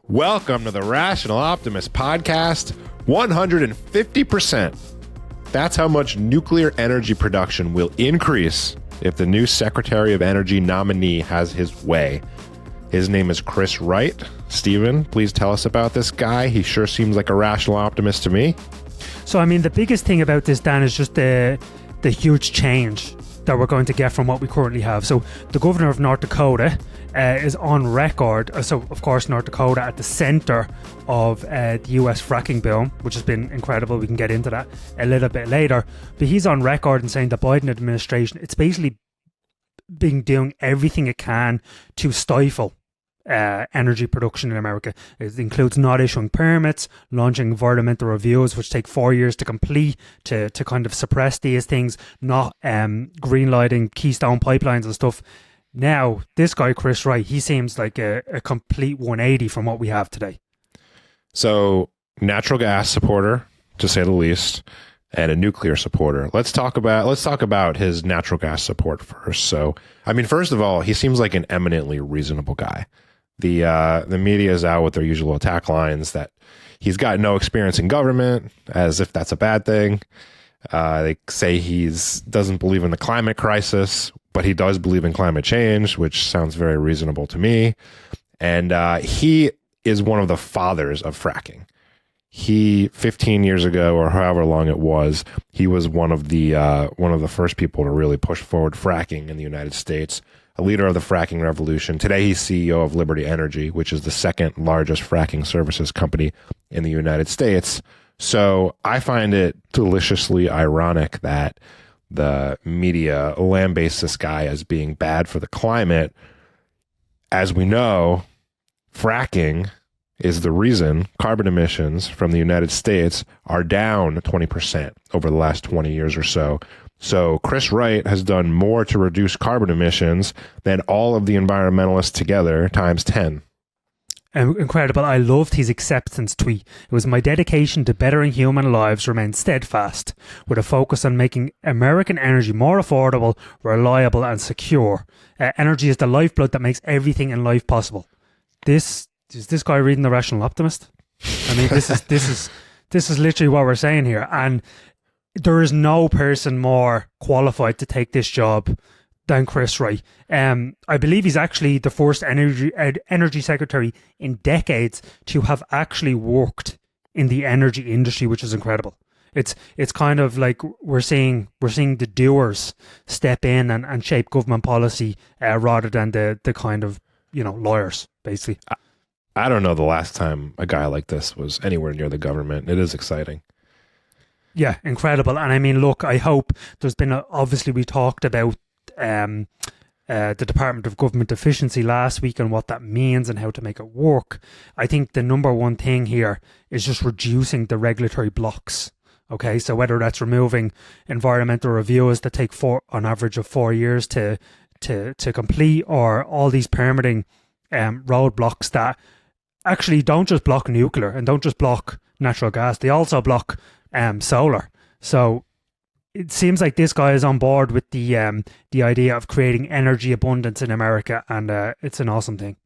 Welcome to the Rational Optimist Podcast. 150%. That's how much nuclear energy production will increase if the new Secretary of Energy nominee has his way. His name is Chris Wright. Stephen, please tell us about this guy. He sure seems like a rational optimist to me. So, I mean, the biggest thing about this, Dan, is just the huge change that we're going to get from what we currently have. So the governor of North Dakota is on record. So, of course, North Dakota at the center of the US fracking bill, which has been incredible. We can get into that a little bit later. But he's on record and saying the Biden administration, it's basically been doing everything it can to stifle energy production in America. It includes not issuing permits, launching environmental reviews, which take 4 years to complete, to kind of suppress these things, not greenlighting Keystone pipelines and stuff. Now, this guy, Chris Wright, he seems like a complete 180 from what we have today. So, natural gas supporter, to say the least, and a nuclear supporter. Let's talk about his natural gas support first. So, I mean, first of all, he seems like an eminently reasonable guy. The media is out with their usual attack lines that he's got no experience in government, as if that's a bad thing. They say doesn't believe in the climate crisis, but he does believe in climate change, which sounds very reasonable to me. And he is one of the fathers of fracking. He, 15 years ago, or however long it was, he was one of the first people to really push forward fracking in the United States. A leader of the fracking revolution. Today, he's CEO of Liberty Energy, which is the second largest fracking services company in the United States. So I find it deliciously ironic that the media lambastes this guy as being bad for the climate. As we know, fracking is the reason carbon emissions from the United States are down 20% over the last 20 years or so. So Chris Wright has done more to reduce carbon emissions than all of the environmentalists together times 10. Incredible. I loved his acceptance tweet. It was, "My dedication to bettering human lives remains steadfast, with a focus on making American energy more affordable, reliable and secure. Energy is the lifeblood that makes everything in life possible." Is this guy reading The Rational Optimist? I mean, this is literally what we're saying here. And there is no person more qualified to take this job than Chris Wright. I believe he's actually the first energy secretary in decades to have actually worked in the energy industry, which is incredible. It's kind of like we're seeing the doers step in and shape government policy rather than the kind of, lawyers, basically. I don't know the last time a guy like this was anywhere near the government. It is exciting. Yeah, incredible. And I mean, look, I hope there's been, obviously we talked about the Department of Government Efficiency last week and what that means and how to make it work. I think the number one thing here is just reducing the regulatory blocks. Okay, so whether that's removing environmental reviews that take on average of 4 years to complete, or all these permitting roadblocks that actually don't just block nuclear and don't just block natural gas, they also block solar. So it seems like this guy is on board with the idea of creating energy abundance in America, and it's an awesome thing.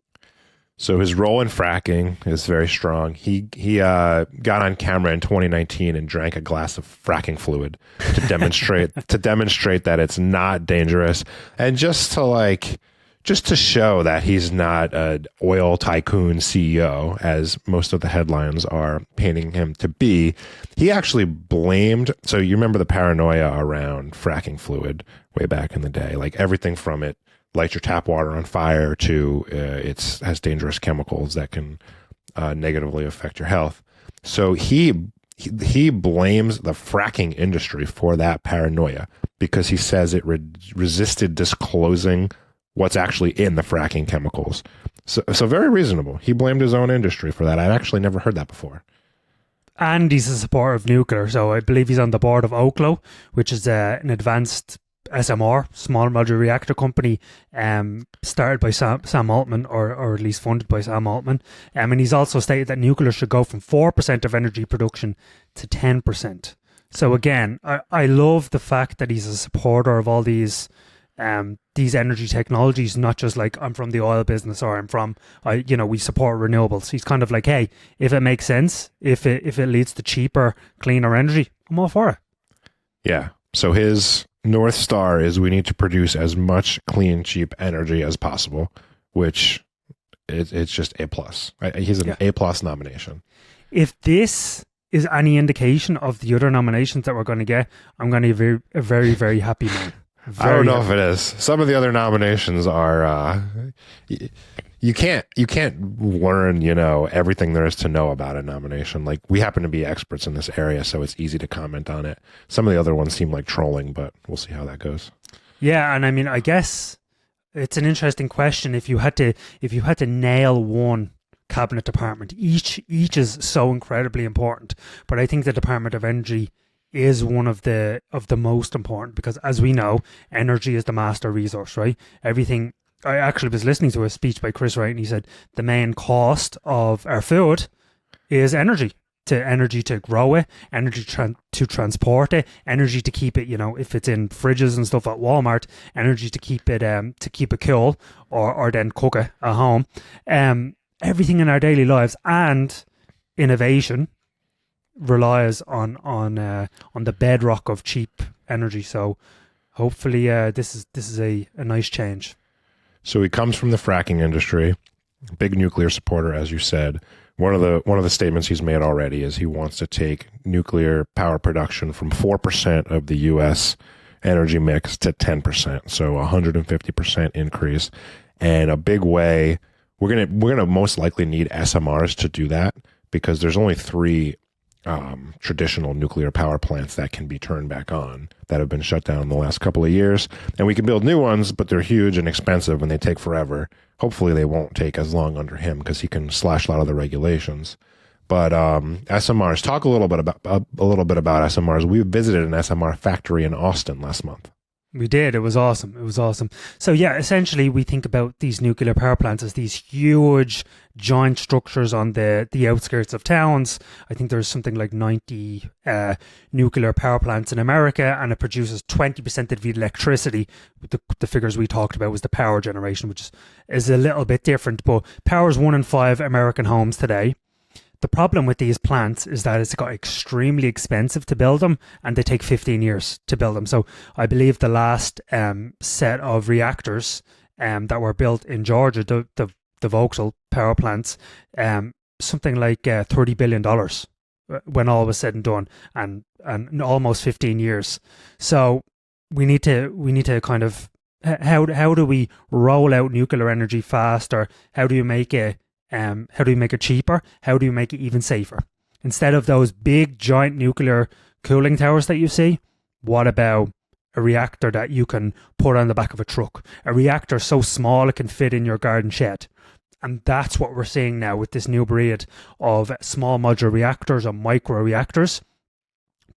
So his role in fracking is very strong. He got on camera in 2019 and drank a glass of fracking fluid to demonstrate that it's not dangerous, and just to show that he's not an oil tycoon CEO, as most of the headlines are painting him to be. He actually blamed, so you remember the paranoia around fracking fluid way back in the day, like everything from it lights your tap water on fire to it has dangerous chemicals that can negatively affect your health. So he blames the fracking industry for that paranoia because he says it resisted disclosing what's actually in the fracking chemicals. So very reasonable. He blamed his own industry for that. I'd actually never heard that before. And he's a supporter of nuclear. So I believe he's on the board of Oklo, which is an advanced SMR, small modular reactor company, started by Sam Altman, or at least funded by Sam Altman. And he's also stated that nuclear should go from 4% of energy production to 10%. So again, I love the fact that he's a supporter of all these these energy technologies, not just like I'm from the oil business or we support renewables. He's kind of like, hey, if it makes sense, if it leads to cheaper, cleaner energy, I'm all for it. Yeah. So his North Star is we need to produce as much clean, cheap energy as possible, which it's just A+. He's an A+ nomination. If this is any indication of the other nominations that we're going to get, I'm going to be a very, very happy man. I don't know if it is. Some of the other nominations are you can't learn, everything there is to know about a nomination. Like, we happen to be experts in this area, so it's easy to comment on it. Some of the other ones seem like trolling, but we'll see how that goes. Yeah, and I mean, I guess it's an interesting question. If you had to nail one cabinet department, each is so incredibly important, but I think the Department of Energy is one of the most important, because as we know, energy is the master resource, right? Everything. I actually was listening to a speech by Chris Wright, and he said the main cost of our food is energy to grow it, energy to transport it, energy to keep it, if it's in fridges and stuff at Walmart, energy to keep it cool, or then cook it at home. Everything in our daily lives and innovation relies on the bedrock of cheap energy. So hopefully this is a nice change. So he comes from the fracking industry, big nuclear supporter, as you said. One of the statements he's made already is he wants to take nuclear power production from 4% of the U.S. energy mix to 10%, so 150% increase. And a big way, we're gonna most likely need SMRs to do that, because there's only 3 traditional nuclear power plants that can be turned back on that have been shut down in the last couple of years. And we can build new ones, but they're huge and expensive and they take forever. Hopefully they won't take as long under him, because he can slash a lot of the regulations. But SMRs, talk a little bit about SMRs. We visited an SMR factory in Austin last month. We did. It was awesome. So yeah, essentially we think about these nuclear power plants as these huge giant structures on the outskirts of towns. I think there's something like 90 nuclear power plants in America, and it produces 20% of the electricity. The figures we talked about was the power generation, which is a little bit different, but powers 1 in 5 American homes today. The problem with these plants is that it's got extremely expensive to build them, and they take 15 years to build them. So I believe the last set of reactors that were built in Georgia, the Vauxhall power plants, something like $30 billion when all was said and done, and almost 15 years. So we need to kind of, how do we roll out nuclear energy faster? How do you make it cheaper? How do you make it even safer? Instead of those big giant nuclear cooling towers that you see, what about a reactor that you can put on the back of a truck? A reactor so small it can fit in your garden shed. And that's what we're seeing now with this new breed of small modular reactors or micro reactors.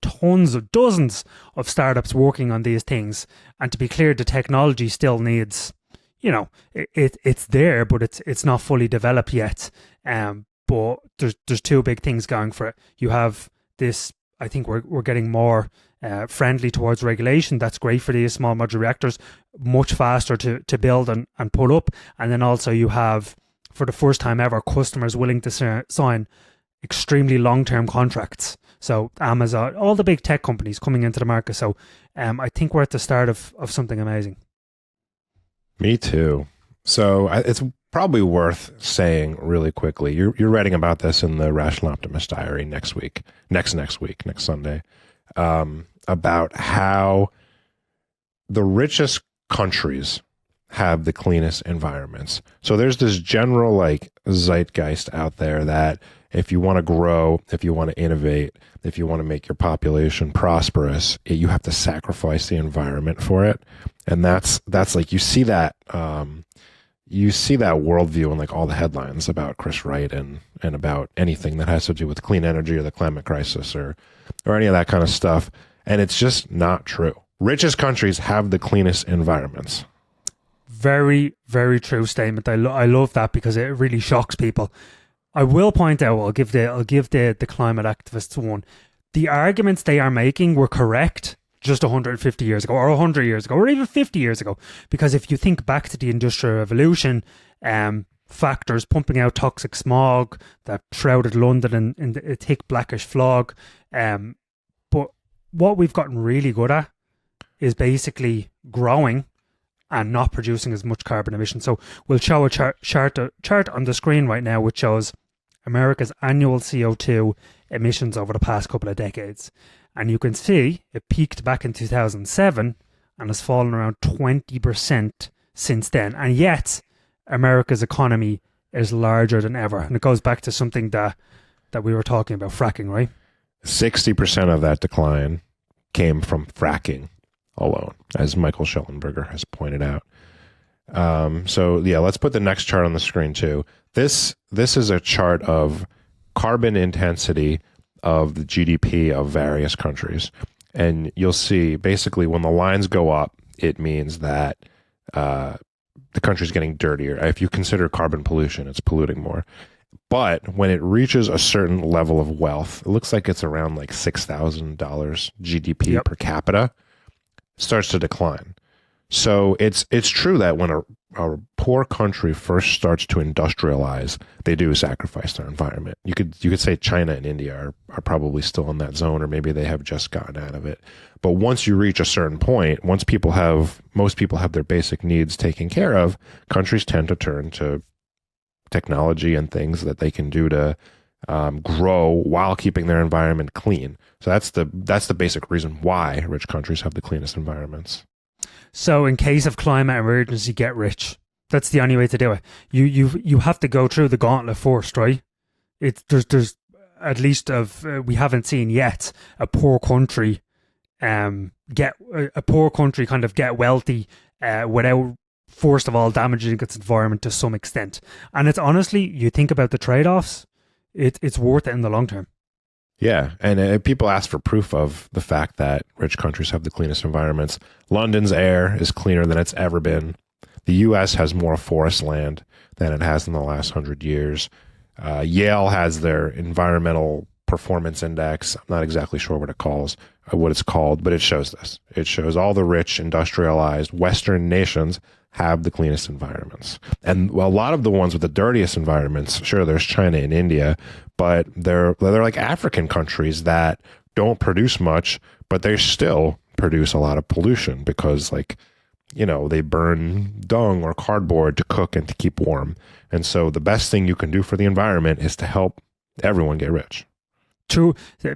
Dozens of startups working on these things. And to be clear, the technology still needs, it's there, but it's not fully developed yet. But there's 2 big things going for it. You have this, I think we're getting more friendly towards regulation. That's great for these small modular reactors, much faster to build and put up. And then also you have, for the first time ever, customers willing to sign extremely long-term contracts. So Amazon, all the big tech companies coming into the market. So I think we're at the start of something amazing. Me too. So it's probably worth saying really quickly. You're writing about this in the Rational Optimist Diary next Sunday, about how the richest countries have the cleanest environments. So there's this general zeitgeist out there that if you want to grow, if you want to innovate, if you want to make your population prosperous, you have to sacrifice the environment for it. And that's like, you see that worldview in all the headlines about Chris Wright and about anything that has to do with clean energy or the climate crisis or any of that kind of stuff. And it's just not true. Richest countries have the cleanest environments. Very, very true statement. I love that, because it really shocks people. I will point out, I'll give the climate activists one. The arguments they are making were correct just 150 years ago or 100 years ago or even 50 years ago. Because if you think back to the Industrial Revolution, factors pumping out toxic smog that shrouded London in a thick blackish fog. But what we've gotten really good at is basically growing and not producing as much carbon emissions. So we'll show a chart on the screen right now which shows America's annual CO2 emissions over the past couple of decades. And you can see it peaked back in 2007 and has fallen around 20% since then. And yet, America's economy is larger than ever. And it goes back to something that we were talking about, fracking, right? 60% of that decline came from fracking alone, as Michael Schellenberger has pointed out. So yeah, let's put the next chart on the screen too. This is a chart of carbon intensity of the GDP of various countries. And you'll see basically when the lines go up, it means that the country's getting dirtier. If you consider carbon pollution, it's polluting more. But when it reaches a certain level of wealth, it looks like it's around like $6,000 GDP per capita, starts to decline. So it's true that when a poor country first starts to industrialize, they do sacrifice their environment. You could say China and India are probably still in that zone, or maybe they have just gotten out of it. But once you reach a certain point, most people have their basic needs taken care of, countries tend to turn to technology and things that they can do to grow while keeping their environment clean. So that's the basic reason why rich countries have the cleanest environments. So in case of climate emergency, get rich. That's the only way to do it. You have to go through the gauntlet first, right? There's at least we haven't seen yet a poor country kind of get wealthy without first of all damaging its environment to some extent. And it's honestly, you think about the trade-offs, it's worth it in the long term. Yeah, and people ask for proof of the fact that rich countries have the cleanest environments. London's air is cleaner than it's ever been. The U.S. has more forest land than it has in the last 100 years. Yale has their environmental performance index. I'm not exactly sure what it's called, but it shows this. It shows all the rich, industrialized Western nations have the cleanest environments. And a lot of the ones with the dirtiest environments, sure, there's China and India, but they're like African countries that don't produce much, but they still produce a lot of pollution because, like, you know, they burn dung or cardboard to cook and to keep warm. And so the best thing you can do for the environment is to help everyone get rich. True.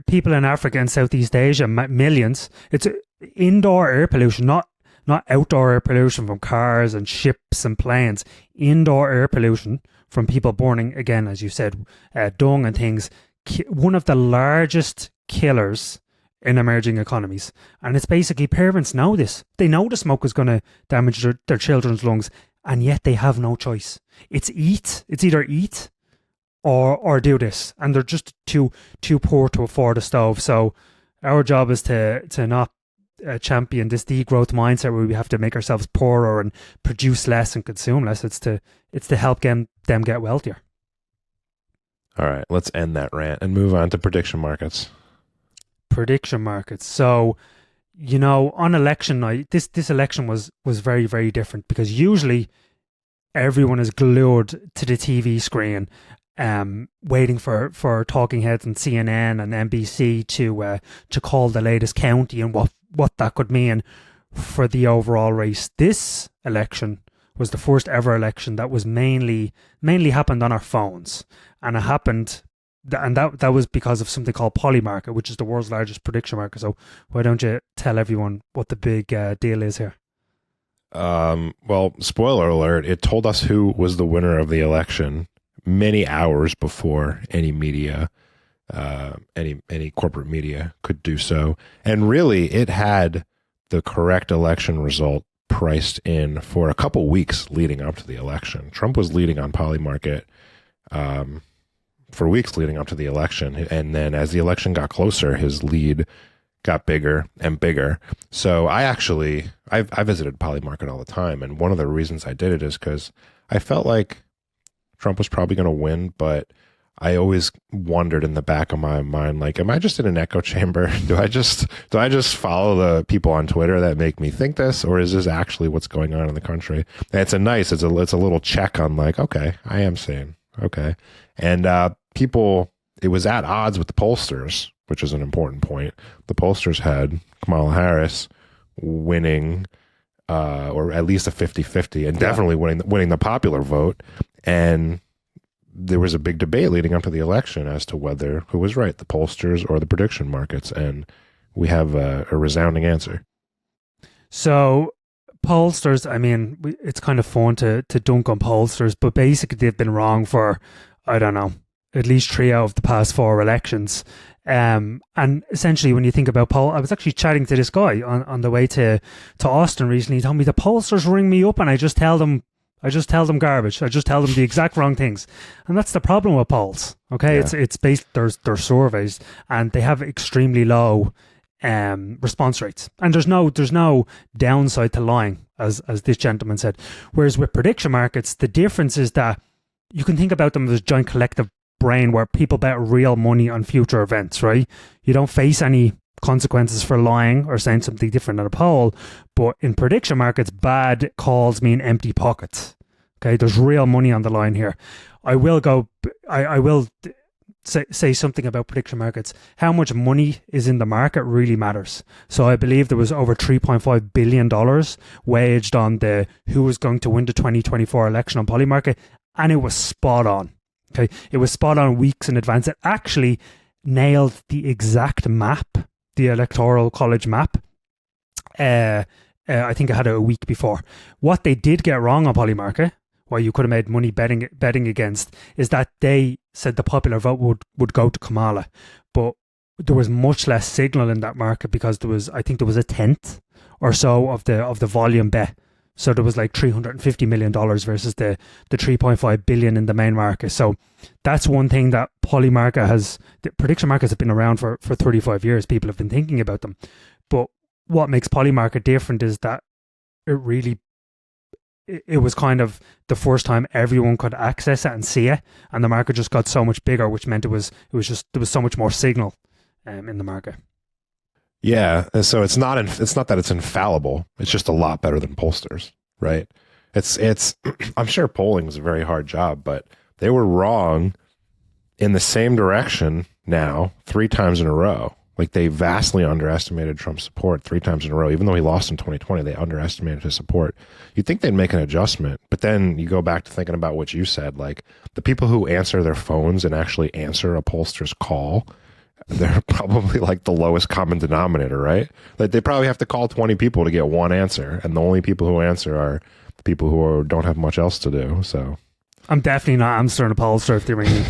People in Africa and Southeast Asia, millions, it's indoor air pollution, not outdoor air pollution from cars and ships and planes. Indoor air pollution from people burning, again, as you said, dung and things. One of the largest killers in emerging economies. And it's basically, parents know this. They know the smoke is going to damage their children's lungs, and yet they have no choice. It's either eat or do this. And they're just too poor to afford a stove. So our job is to not champion this degrowth mindset where we have to make ourselves poorer and produce less and consume less. It's to help them get wealthier. All right, let's end that rant and move on to prediction markets. Prediction markets. So, you know, on election night, this election was very, very different because usually everyone is glued to the TV screen, waiting for talking heads on CNN and NBC to call the latest county and what that could mean for the overall race. This election was the first ever election that was mainly happened on our phones, and it happened. And that was because of something called Polymarket, which is the world's largest prediction market. So why don't you tell everyone what the big deal is here? Well, spoiler alert, it told us who was the winner of the election many hours before any media, any corporate media could do so. And really, it had the correct election result priced in for a couple weeks leading up to the election. Trump was leading on Polymarket for weeks leading up to the election. And then as the election got closer, his lead got bigger and bigger. So I visited Polymarket all the time. And one of the reasons I did it is because I felt like Trump was probably going to win, but I always wondered in the back of my mind, like, am I just in an echo chamber? Do I just follow the people on Twitter that make me think this, or is this actually what's going on in the country? And it's a little check on, like, okay, I am sane. Okay. And it was at odds with the pollsters, which is an important point. The pollsters had Kamala Harris winning, or at least a 50-50, and definitely winning the popular vote. And there was a big debate leading up to the election as to who was right, the pollsters or the prediction markets. And we have a resounding answer. So pollsters, I mean, it's kind of fun to dunk on pollsters, but basically they've been wrong for, I don't know, at least 3 out of the past 4 elections. And essentially, when you think about I was actually chatting to this guy on the way to Austin recently. He told me the pollsters ring me up and I just tell them garbage. I just tell them the exact wrong things. And that's the problem with polls. Okay. Yeah. It's based, their surveys, and they have extremely low response rates. And there's no downside to lying, as this gentleman said. Whereas with prediction markets, the difference is that you can think about them as a giant collective brain where people bet real money on future events, right? You don't face any consequences for lying or saying something different at a poll. But in prediction markets, bad calls mean empty pockets. Okay, there's real money on the line here. I will say something about prediction markets. How much money is in the market really matters. So I believe there was over $3.5 billion waged on who was going to win the 2024 election on Polymarket, and it was spot on. Okay, it was spot on weeks in advance. It actually nailed the exact map, the Electoral College map. I think I had it a week before. What they did get wrong on Polymarket, where you could have made money betting against, is that they said the popular vote would go to Kamala, but there was much less signal in that market because there was a tenth or so of the volume bet. So there was like $350 million versus the $3.5 billion in the main market. So that's one thing that the prediction markets have been around for 35 years. People have been thinking about them. But what makes Polymarket different is that it was kind of the first time everyone could access it and see it. And the market just got so much bigger, which meant there was so much more signal in the market. Yeah, and so it's not that it's infallible. It's just a lot better than pollsters, right? It's I'm sure polling is a very hard job, but they were wrong in the same direction now 3 times in a row. Like, they vastly underestimated Trump's support 3 times in a row. Even though he lost in 2020, they underestimated his support. You'd think they'd make an adjustment, but then you go back to thinking about what you said, like the people who answer their phones and actually answer a pollster's call, they're probably like the lowest common denominator, right? Like, they probably have to call 20 people to get one answer, and the only people who answer are the people who don't have much else to do. So I'm definitely not answering a pollster if they ring me.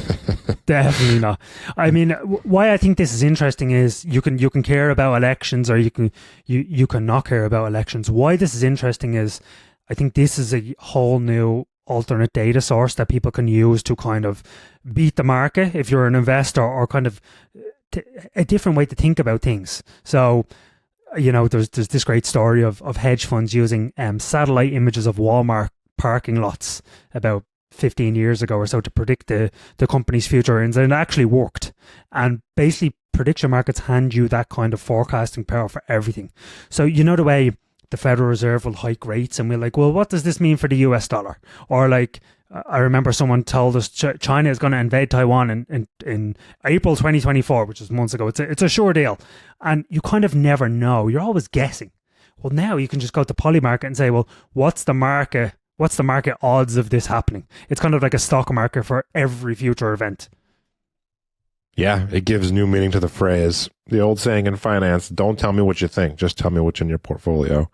Definitely not. I mean, why I think this is interesting is you can care about elections, or you can not care about elections. Why this is interesting is I think this is a whole new alternate data source that people can use to kind of beat the market if you're an investor, or kind of a different way to think about things. So, you know, there's this great story of hedge funds using satellite images of Walmart parking lots about 15 years ago or so to predict the company's future earnings, and it actually worked. And basically, prediction markets hand you that kind of forecasting power for everything. So, you know, the way the Federal Reserve will hike rates, and we're like, well, what does this mean for the US dollar? Or like, I remember someone told us China is going to invade Taiwan in April 2024, which is months ago. It's a sure deal. And you kind of never know. You're always guessing. Well, now you can just go to Polymarket and say, well, what's the market odds of this happening? It's kind of like a stock market for every future event. Yeah, it gives new meaning to the phrase. The old saying in finance, don't tell me what you think, just tell me what's in your portfolio.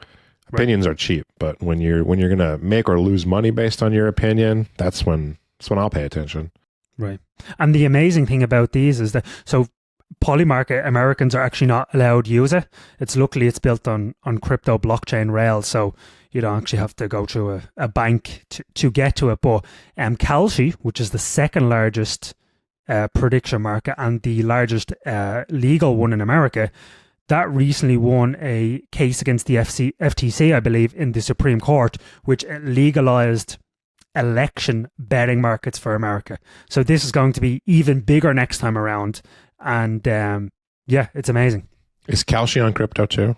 Right. Opinions are cheap, but when you're going to make or lose money based on your opinion, that's when I'll pay attention. Right. And the amazing thing about these is that, so Polymarket, Americans are actually not allowed to use it. Luckily it's built on crypto blockchain rails, so you don't actually have to go through a bank to get to it. But Kalshi, which is the second largest prediction market and the largest legal one in America, that recently won a case against the FTC, I believe, in the Supreme Court, which legalized election betting markets for America. So this is going to be even bigger next time around. And yeah, it's amazing. Is Kalshi on crypto too?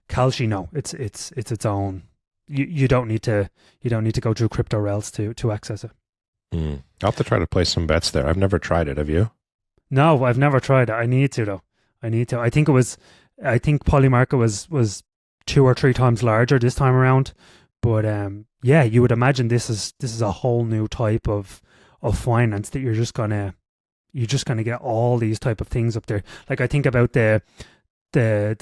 Kalshi, no, it's its own. You don't need to go through crypto rails to access it. I'll have to try to place some bets there. I've never tried it. Have you? No, I've never tried it. I need to though. I think Polymarket was 2 or 3 times larger this time around. But yeah, you would imagine this is a whole new type of finance that you're just gonna get all these type of things up there. Like I think about the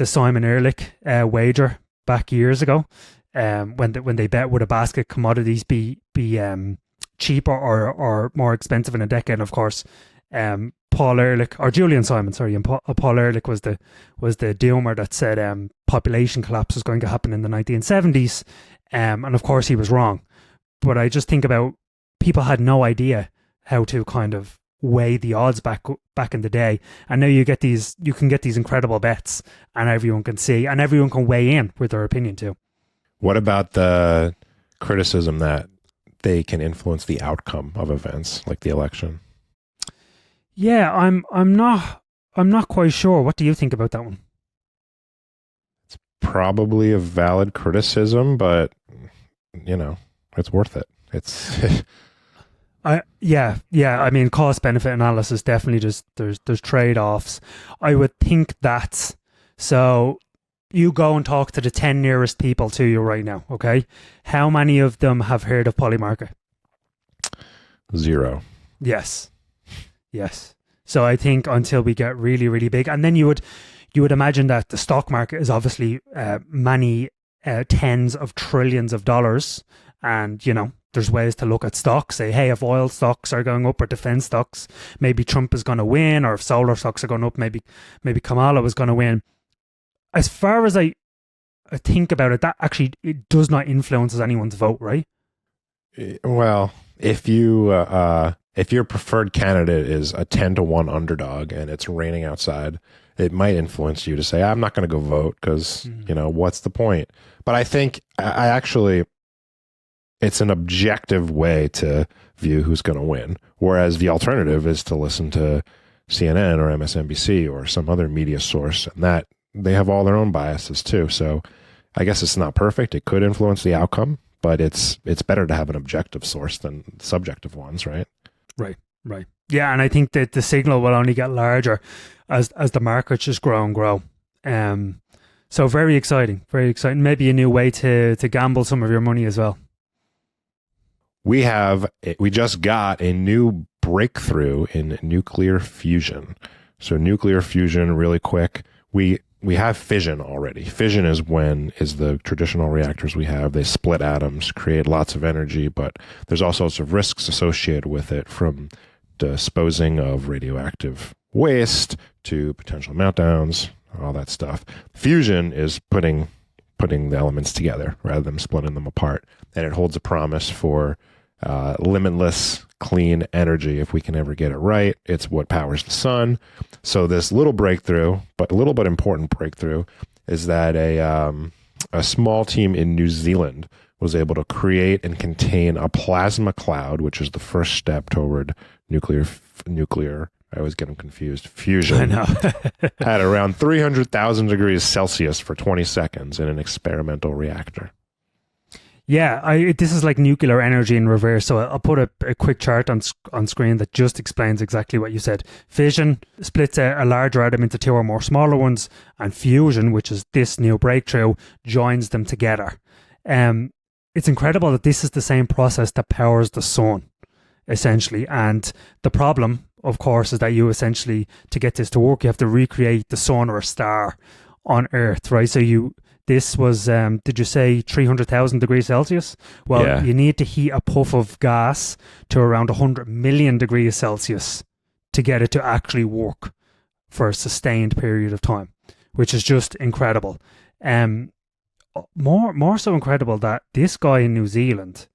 Simon Ehrlich wager back years ago, when they bet would a basket commodities be cheaper or more expensive in a decade. And of course, Paul Ehrlich or Julian Simon, sorry, and Paul Ehrlich was the doomer that said population collapse was going to happen in the 1970s, and of course he was wrong. But I just think about people had no idea how to kind of weigh the odds back in the day, and now you can get these incredible bets, and everyone can see, and everyone can weigh in with their opinion too. What about the criticism that they can influence the outcome of events like the election? Yeah, I'm not quite sure. What do you think about that one? It's probably a valid criticism, but it's worth it. It's yeah. I mean, cost benefit analysis definitely just there's trade-offs. I would think that. So you go and talk to the 10 nearest people to you right now, okay? How many of them have heard of Polymarket? 0. Yes. So I think until we get really, really big, and then you would imagine that the stock market is obviously many tens of trillions of dollars, and there's ways to look at stocks. Say, hey, if oil stocks are going up or defense stocks, maybe Trump is going to win, or if solar stocks are going up, maybe Kamala was going to win. As far as I think about it, that actually it does not influence anyone's vote, right? Well, if your preferred candidate is a 10-1 underdog and it's raining outside, it might influence you to say, I'm not going to go vote because, what's the point? But I think I actually, it's an objective way to view who's going to win. Whereas the alternative is to listen to CNN or MSNBC or some other media source, and that they have all their own biases too. So I guess it's not perfect. It could influence the outcome, but it's better to have an objective source than subjective ones, right? Right. Yeah, and I think that the signal will only get larger as the markets just grow and grow. So very exciting. Maybe a new way to gamble some of your money as well. We just got a new breakthrough in nuclear fusion. So nuclear fusion, really quick. We have fission already. Fission is the traditional reactors we have. They split atoms, create lots of energy, but there's all sorts of risks associated with it, from disposing of radioactive waste to potential meltdowns, all that stuff. Fusion is putting the elements together rather than splitting them apart, and it holds a promise for limitless clean energy if we can ever get it right. It's what powers the sun. So this little breakthrough, but a little bit important breakthrough, is that a small team in New Zealand was able to create and contain a plasma cloud, which is the first step toward nuclear. I always get them confused. Fusion. I know. At around 300,000 degrees Celsius for 20 seconds in an experimental reactor. Yeah, this is like nuclear energy in reverse. So I'll put a quick chart on screen that just explains exactly what you said. Fission splits a larger atom into 2 or more smaller ones, and fusion, which is this new breakthrough, joins them together. It's incredible that this is the same process that powers the sun, essentially. And the problem, of course, is that you essentially, to get this to work, you have to recreate the sun or a star on Earth, right? So this was, did you say 300,000 degrees Celsius? Well, yeah. You need to heat a puff of gas to around 100 million degrees Celsius to get it to actually work for a sustained period of time, which is just incredible. More so incredible that this guy in New Zealand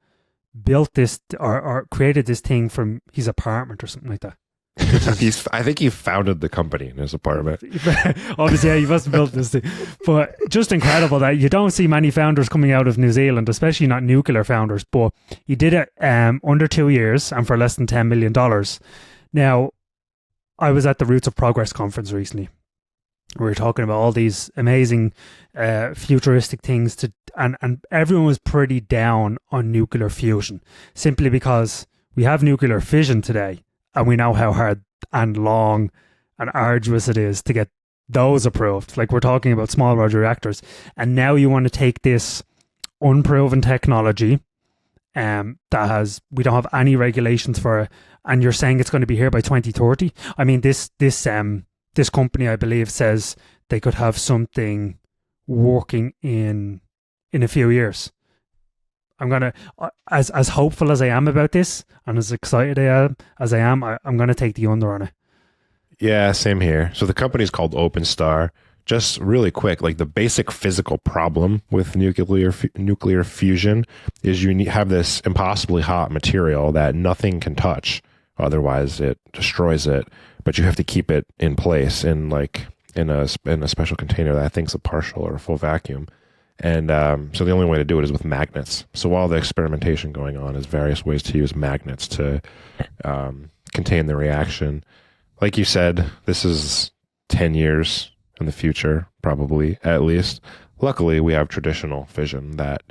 built this or created this thing from his apartment or something like that. I think he founded the company in his apartment. Obviously, yeah, he must have built this thing. But just incredible that you don't see many founders coming out of New Zealand, especially not nuclear founders. But he did it under 2 years and for less than $10 million. Now, I was at the Roots of Progress conference recently. We were talking about all these amazing futuristic things and everyone was pretty down on nuclear fusion simply because we have nuclear fission today. And we know how hard and long and arduous it is to get those approved. Like we're talking about small modular reactors. And now you want to take this unproven technology that we don't have any regulations for it, and you're saying it's going to be here by 2030. I mean, this company, I believe, says they could have something working in a few years. I'm gonna, as hopeful as I am about this, and as excited as I am, I'm gonna take the under on it. Yeah, same here. So the company's called OpenStar. Just really quick, like the basic physical problem with nuclear fusion is you have this impossibly hot material that nothing can touch, otherwise it destroys it. But you have to keep it in place in a special container that I think is a partial or a full vacuum. And so the only way to do it is with magnets. So all the experimentation going on is various ways to use magnets to contain the reaction. Like you said, this is 10 years in the future, probably, at least. Luckily, we have traditional fission that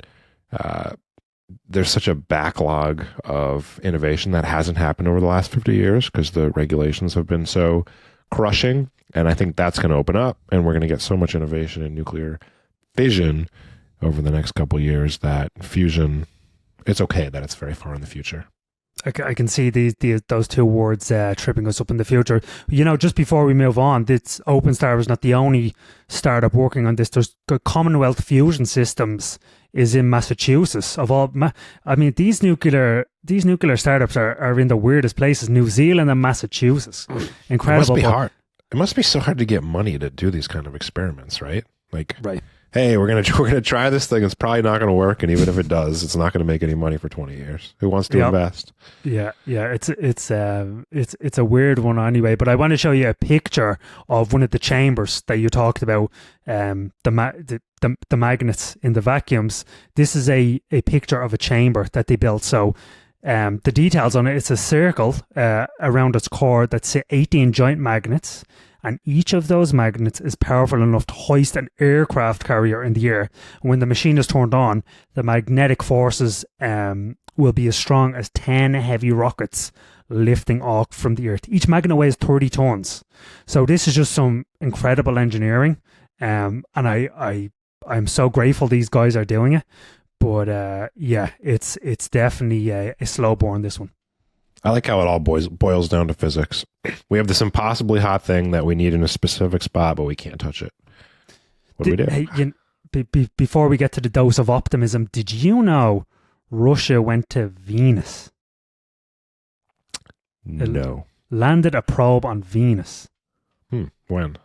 there's such a backlog of innovation that hasn't happened over the last 50 years because the regulations have been so crushing. And I think that's going to open up, and we're going to get so much innovation in nuclear fission over the next couple of years that fusion, it's okay that it's very far in the future. I can see those two words tripping us up in the future. You know, just before we move on, this OpenStar is not the only startup working on this. There's Commonwealth Fusion Systems is in Massachusetts. I mean, these nuclear startups are in the weirdest places: New Zealand and Massachusetts. Incredible. It must be hard. It must be so hard to get money to do these kind of experiments, right? Like, right. Hey, we're gonna try this thing. It's probably not gonna work, and even if it does, it's not gonna make any money for 20 years. Who wants to invest? Yeah. It's a weird one anyway. But I want to show you a picture of one of the chambers that you talked about. The magnets in the vacuums. This is a picture of a chamber that they built. So the details on it. It's a circle around its core that's 18 giant magnets. And each of those magnets is powerful enough to hoist an aircraft carrier in the air. And when the machine is turned on, the magnetic forces will be as strong as 10 heavy rockets lifting off from the Earth. Each magnet weighs 30 tons. So this is just some incredible engineering. And I'm so grateful these guys are doing it. But it's definitely a slow burn, this one. I like how it all boils down to physics. We have this impossibly hot thing that we need in a specific spot, but we can't touch it. What do we do? Hey, before we get to the dose of optimism, did you know Russia went to Venus? No. Landed a probe on Venus. When?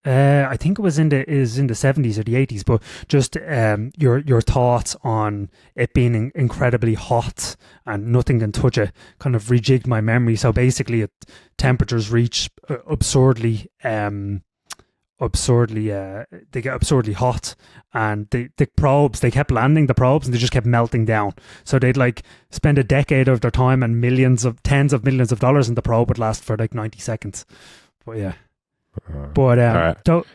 I think it was in the 70s or the 80s, but just your thoughts on it being incredibly hot and nothing can touch it kind of rejigged my memory. So basically, temperatures reach absurdly they get absurdly hot, and the probes, they kept landing the probes and they just kept melting down. So they'd like spend a decade of their time and tens of millions of dollars, and the probe would last for like 90 seconds. But yeah.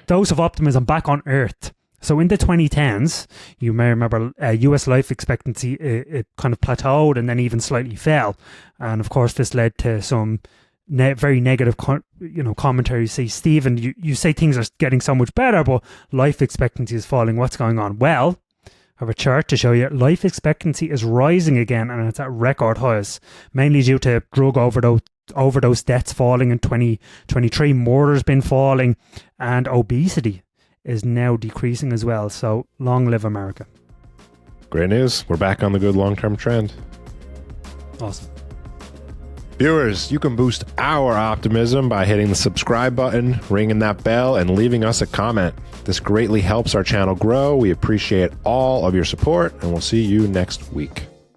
Dose of optimism back on Earth. So in the 2010s, you may remember US life expectancy, it kind of plateaued and then even slightly fell. And of course, this led to some very negative commentary. You say, Stephen, you say things are getting so much better, but life expectancy is falling. What's going on? Well, I have a chart to show you. Life expectancy is rising again, and it's at record highs, mainly due to drug overdose deaths falling in 2023, murder's been falling, and obesity is now decreasing as well. So long live America. Great news. We're back on the good long-term trend. Awesome. Viewers, you can boost our optimism by hitting the subscribe button, ringing that bell, and leaving us a comment. This greatly helps our channel grow. We appreciate all of your support, and we'll see you next week.